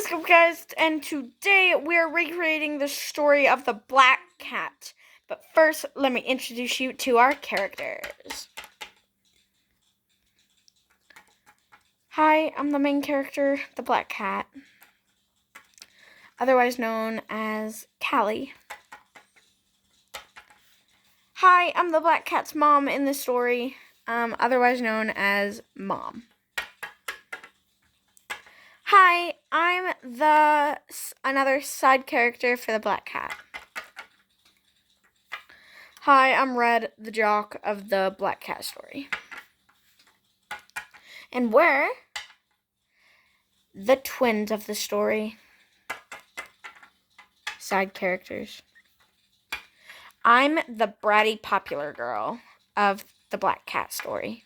What's up, guys? And today we're recreating the story of the Black Cat. But first, let me introduce you to our characters. Hi, I'm the main character, the Black Cat, otherwise known as Callie. Hi, I'm the Black Cat's mom in the story, otherwise known as Mom. Hi, I'm another side character for the Black Cat. Hi, I'm Red, the jock of the Black Cat story. And we're the twins of the story. Side characters. I'm the bratty popular girl of the Black Cat story.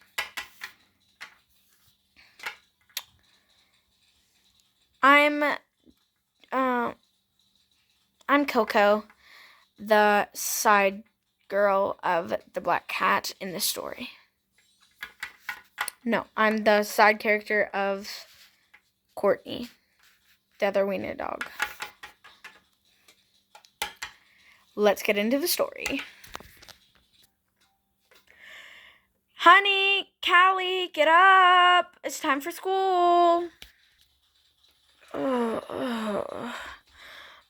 I'm Coco, the side girl of the Black Cat in the story. No, I'm the side character of Courtney, the other wiener dog. Let's get into the story. Honey, Callie, get up. It's time for school.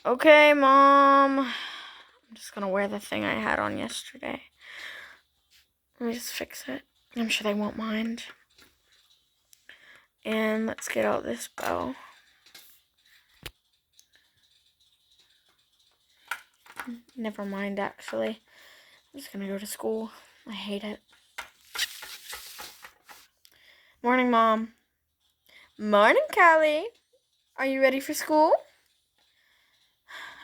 Okay, Mom. I'm just going to wear the thing I had on yesterday. Let me just fix it. I'm sure they won't mind. And let's get out this bow. Never mind, actually. I'm just going to go to school. I hate it. Morning, Mom. Morning, Callie. Are you ready for school?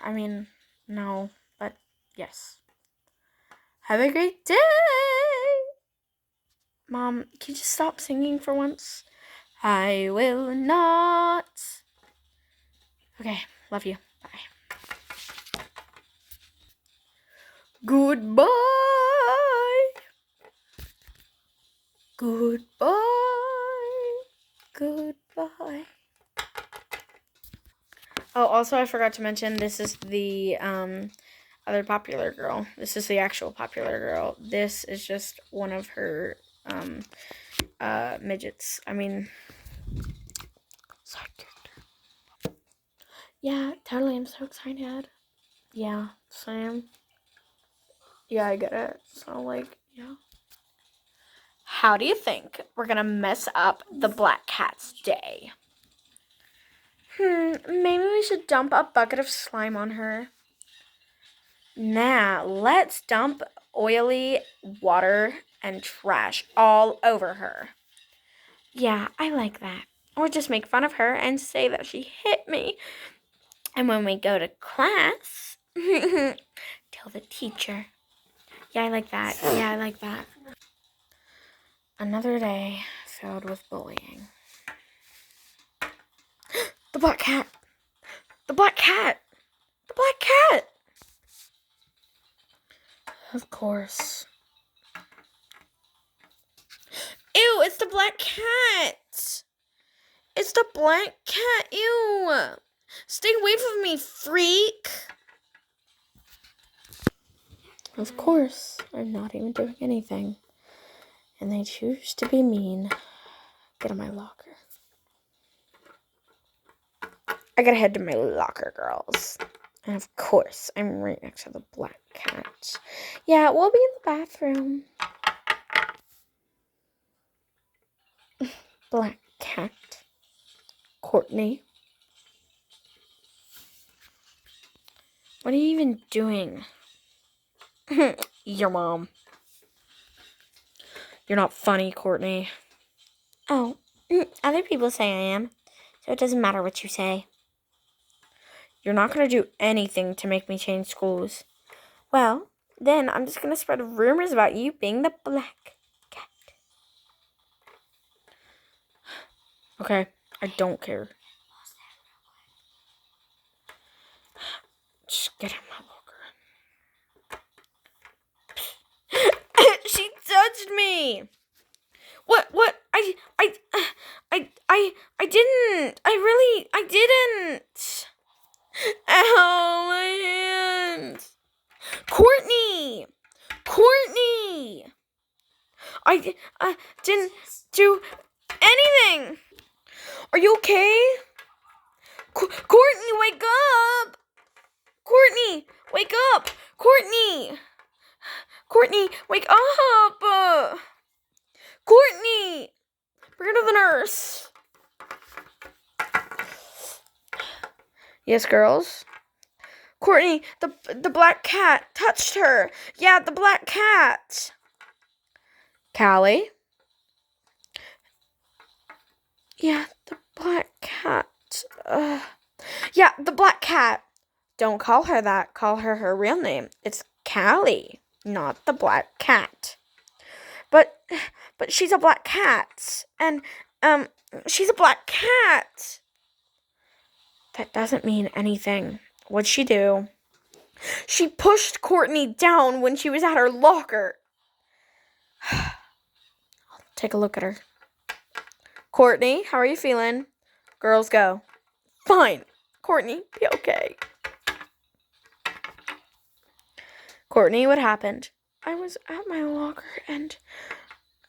I mean, no, but yes. Have a great day. Mom, can you just stop singing for once? I will not. Okay, love you. Bye. Goodbye. Goodbye. Goodbye. Oh, also, I forgot to mention, this is the other popular girl. This is the actual popular girl. This is just one of her midgets. I mean, side character. Yeah, totally. I'm so excited. Yeah, same. Yeah, I get it. So, like, yeah. How do you think we're gonna mess up the Black Cat's day? Maybe we should dump a bucket of slime on her. Now, let's dump oily water and trash all over her. Yeah, I like that. Or just make fun of her and say that she hit me. And when we go to class, tell the teacher. Yeah, I like that. Yeah, I like that. Another day filled with bullying. The Black Cat! The Black Cat! The Black Cat! Of course. Ew, it's the Black Cat! It's the Black Cat! Ew! Stay away from me, freak! Of course, I'm not even doing anything. And they choose to be mean. Get in my locker. I gotta head to my locker, girls. And of course, I'm right next to the Black Cat. Yeah, we'll be in the bathroom. Black Cat. Courtney. What are you even doing? Your mom. You're not funny, Courtney. Oh, other people say I am. So it doesn't matter what you say. You're not going to do anything to make me change schools. Well, then I'm just going to spread rumors about you being the Black Cat. Okay, I don't care. Just get in my locker. She touched me! What? I didn't. I didn't. Ow, my hand. Courtney! Courtney! I didn't do anything. Are you okay? Courtney, wake up! Courtney, wake up! Courtney! Courtney, wake up! Courtney! Bring her to the nurse. Yes, girls? Courtney, the black cat touched her. Yeah, the black cat. Callie? Yeah, the black cat. Yeah, the black cat. Don't call her that. Call her her real name. It's Callie, not the black cat. But she's a black cat. And, she's a black cat. That doesn't mean anything. What'd she do? She pushed Courtney down when she was at her locker. I'll take a look at her. Courtney, how are you feeling? Girls, go. Fine. Courtney, be okay. Courtney, what happened? I was at my locker and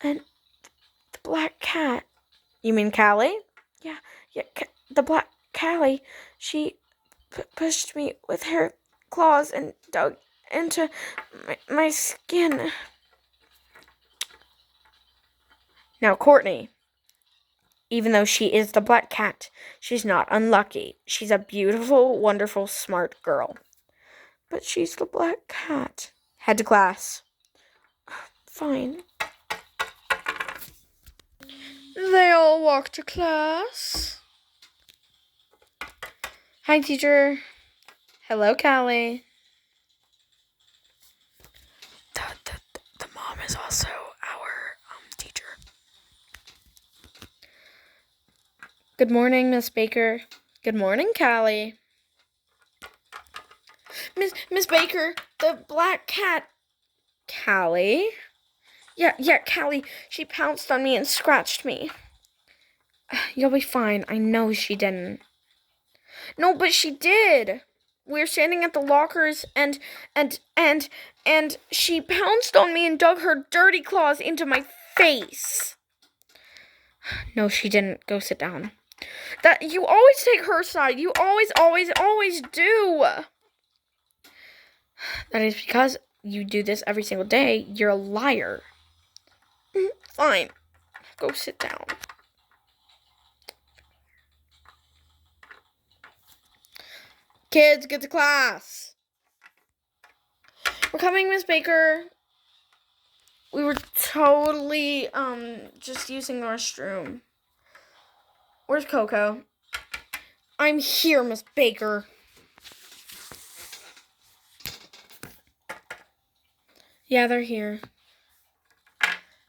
the black cat. You mean Callie? Yeah, the black Callie. She pushed me with her claws and dug into my skin. Now, Courtney, even though she is the black cat, she's not unlucky. She's a beautiful, wonderful, smart girl. But she's the black cat. Head to class. Fine. They all walk to class. Hi, teacher. Hello, Callie. The mom is also our teacher. Good morning, Miss Baker. Good morning, Callie. Miss Baker, the black cat. Callie? Yeah, Callie. She pounced on me and scratched me. You'll be fine. I know she didn't. No, but she did. We were standing at the lockers and she pounced on me and dug her dirty claws into my face. No, she didn't. Go sit down. That you always take her side. You always do. That is because you do this every single day. You're a liar. Fine. Go sit down. Kids, get to class. We're coming, Miss Baker. We were totally, just using the restroom. Where's Coco? I'm here, Miss Baker. Yeah, they're here.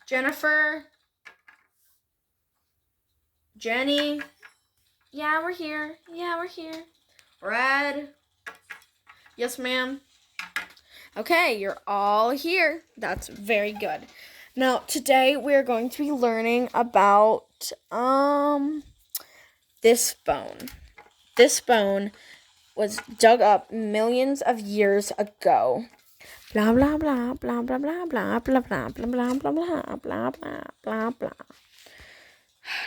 Jennifer? Jenny? Yeah, we're here. Red? Yes, ma'am. Okay, you're all here. That's very good. Now, today we're going to be learning about, this bone. This bone was dug up millions of years ago. Blah, blah, blah, blah, blah, blah, blah, blah, blah, blah, blah, blah, blah, blah, blah, blah, blah.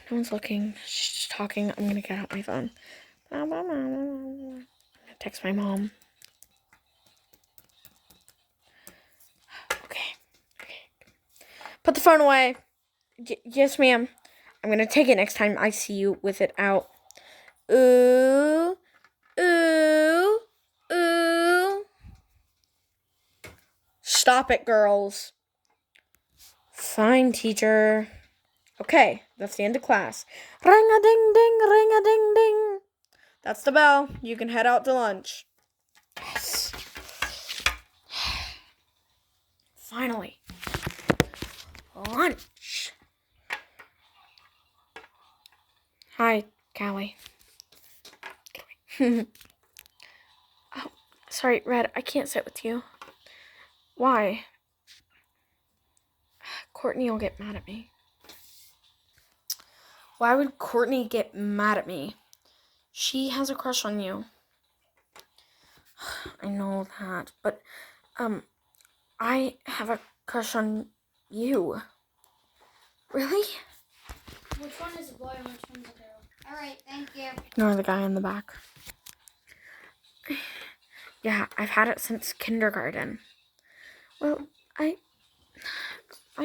No one's looking. She's just talking. I'm gonna get out my phone. Blah, blah, blah, blah, blah. I'm gonna text my mom. Okay. Put the phone away. Yes, ma'am. I'm gonna take it next time I see you with it out. Ooh. Ooh. Ooh. Stop it, girls. Fine, teacher. Okay, that's the end of class. Ring-a-ding-ding, ring-a-ding-ding. That's the bell. You can head out to lunch. Yes. Finally. Lunch. Hi, Callie. Get away. Oh, sorry, Red. I can't sit with you. Why? Courtney will get mad at me. Why would Courtney get mad at me? She has a crush on you. I know that, but, I have a crush on you. Really? Which one is a boy and which one's a girl? Alright, thank you. Ignore the guy in the back. Yeah, I've had it since kindergarten. Well, I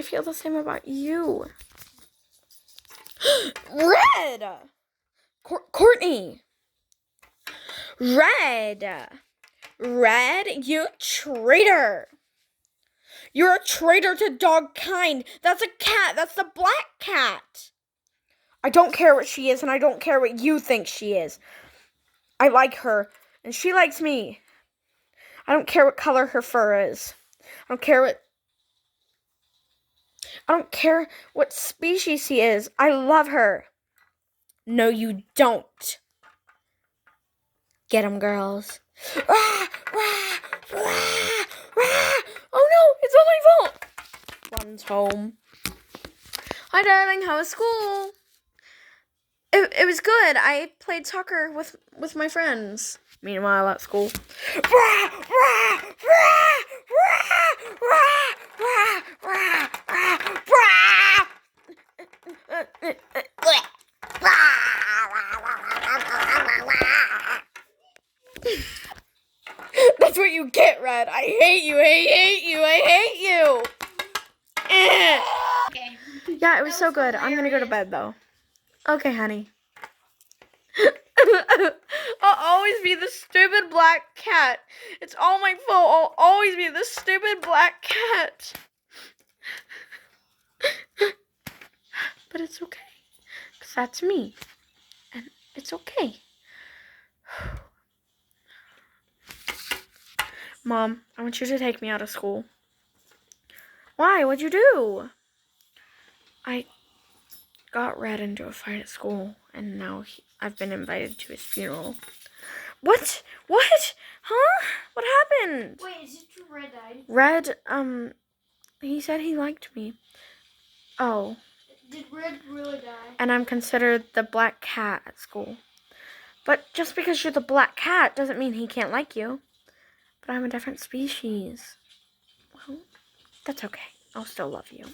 feel the same about you. Red! Courtney! Red! Red, you traitor! You're a traitor to dog kind. That's a cat. That's the black cat. I don't care what she is, and I don't care what you think she is. I like her, and she likes me. I don't care what color her fur is. I don't care what species she is. I love her. No, you don't. Get 'em, girls. Ah, ah, ah, ah. Oh no, it's all my fault. Runs home. Hi, darling. How was school? It was good. I played soccer with my friends. Meanwhile, at school. That's what you get, Red. I hate you. I hate you. I hate you. Okay. Yeah, it was so good. I'm gonna go to bed though. Okay, honey. I'll always be the stupid black cat. It's all my fault. I'll always be the stupid black cat. But it's okay. Because that's me. And it's okay. Mom, I want you to take me out of school. Why? What'd you do? I got Red into a fight at school, and now I've been invited to his funeral. What? What? Huh? What happened? Wait, is it true Red died? Red, he said he liked me. Oh. Did Red really die? And I'm considered the black cat at school. But just because you're the black cat doesn't mean he can't like you. But I'm a different species. Well, that's okay. I'll still love you.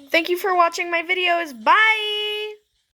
Thank you for watching my videos. Bye!